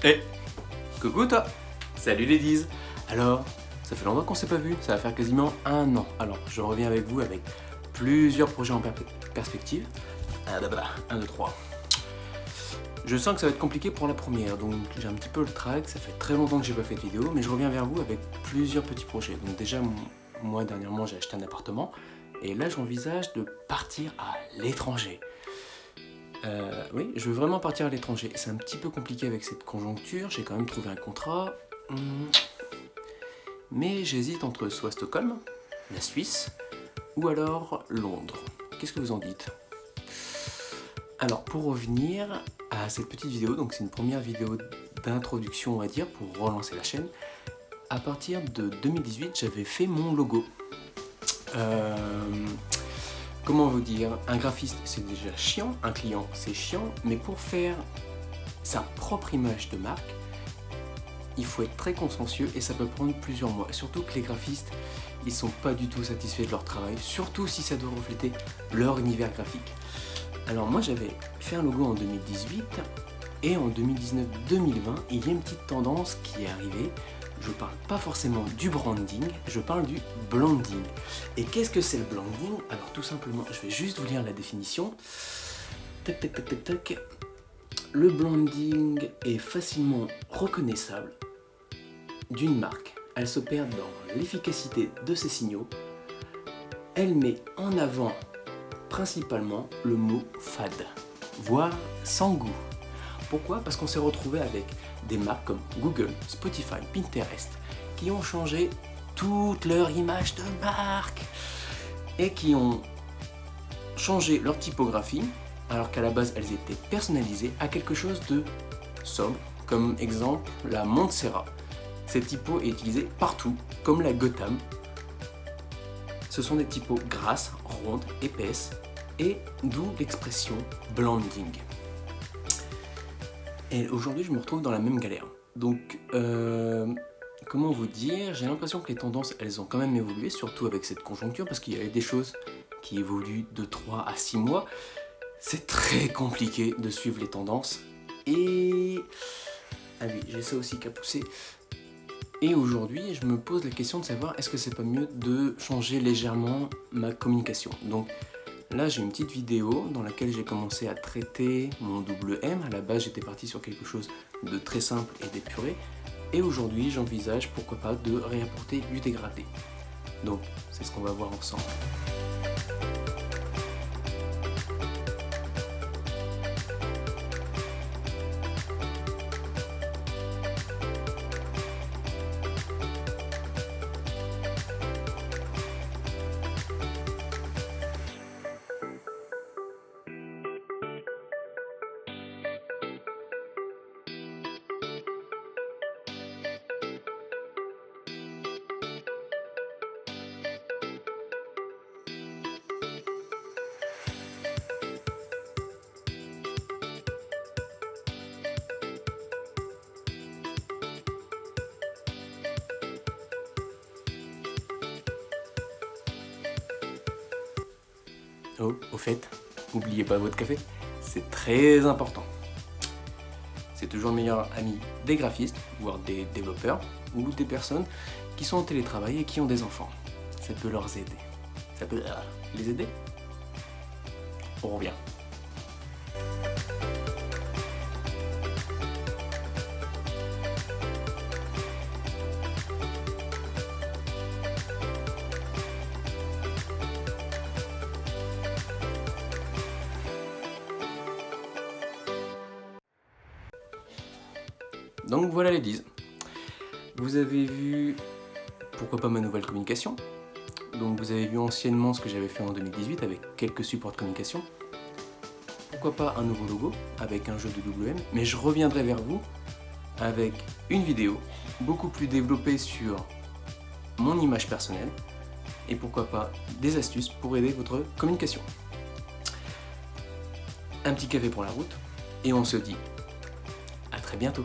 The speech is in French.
Eh, coucou toi. Salut les Diz. Alors, ça fait longtemps qu'on s'est pas vu, ça va faire quasiment 1 an. Alors, je reviens avec vous avec plusieurs projets en perspective. 1, 2, 3. Je sens que ça va être compliqué pour la première, donc j'ai un petit peu le trac, ça fait très longtemps que j'ai pas fait de vidéo, mais je reviens vers vous avec plusieurs petits projets. Donc déjà, moi dernièrement j'ai acheté un appartement, et là j'envisage de partir à l'étranger. Oui, je veux vraiment partir à l'étranger. C'est un petit peu compliqué avec cette conjoncture, j'ai quand même trouvé un contrat. Mais j'hésite entre soit Stockholm, la Suisse, ou alors Londres. Qu'est-ce que vous en dites? Alors pour revenir à cette petite vidéo, donc c'est une première vidéo d'introduction on va dire pour relancer la chaîne. À partir de 2018 j'avais fait mon logo. Comment vous dire, un graphiste c'est déjà chiant, un client c'est chiant, mais pour faire sa propre image de marque, il faut être très consciencieux et ça peut prendre plusieurs mois. Surtout que les graphistes, ils sont pas du tout satisfaits de leur travail, surtout si ça doit refléter leur univers graphique. Alors moi j'avais fait un logo en 2018 et en 2019-2020, il y a une petite tendance qui est arrivée. Je parle pas forcément du branding, je parle du blending. Et qu'est-ce que c'est le blending? Alors tout simplement, je vais juste vous lire la définition. Tac tac tac tac tac. Le blending est facilement reconnaissable d'une marque. Elle s'opère dans l'efficacité de ses signaux. Elle met en avant principalement le mot fade, voire sans goût. Pourquoi? Parce qu'on s'est retrouvé avec des marques comme Google, Spotify, Pinterest, qui ont changé toute leur image de marque et qui ont changé leur typographie, alors qu'à la base elles étaient personnalisées à quelque chose de sobre, comme exemple la Montserrat. Cette typo est utilisée partout, comme la Gotham. Ce sont des typos grasses, rondes, épaisses, et d'où l'expression blending. Et aujourd'hui, je me retrouve dans la même galère. Donc, comment vous dire, j'ai l'impression que les tendances, elles ont quand même évolué, surtout avec cette conjoncture, parce qu'il y a des choses qui évoluent de 3 à 6 mois. C'est très compliqué de suivre les tendances. Et... ah oui, j'ai ça aussi qu'à pousser. Et aujourd'hui, je me pose la question de savoir est-ce que c'est pas mieux de changer légèrement ma communication. Donc là, j'ai une petite vidéo dans laquelle j'ai commencé à traiter mon double M. À la base, j'étais parti sur quelque chose de très simple et d'épuré. Et aujourd'hui, j'envisage pourquoi pas de réapporter du dégradé. Donc, c'est ce qu'on va voir ensemble. Oh, au fait, n'oubliez pas votre café, c'est très important. C'est toujours le meilleur ami des graphistes, voire des développeurs, ou des personnes qui sont en télétravail et qui ont des enfants. Ça peut leur aider. Ça peut les aider. On revient. Donc voilà les Diz. Vous avez vu, pourquoi pas ma nouvelle communication. Donc vous avez vu anciennement ce que j'avais fait en 2018 avec quelques supports de communication. Pourquoi pas un nouveau logo avec un jeu de WM, mais je reviendrai vers vous avec une vidéo beaucoup plus développée sur mon image personnelle et pourquoi pas des astuces pour aider votre communication. Un petit café pour la route et on se dit à très bientôt.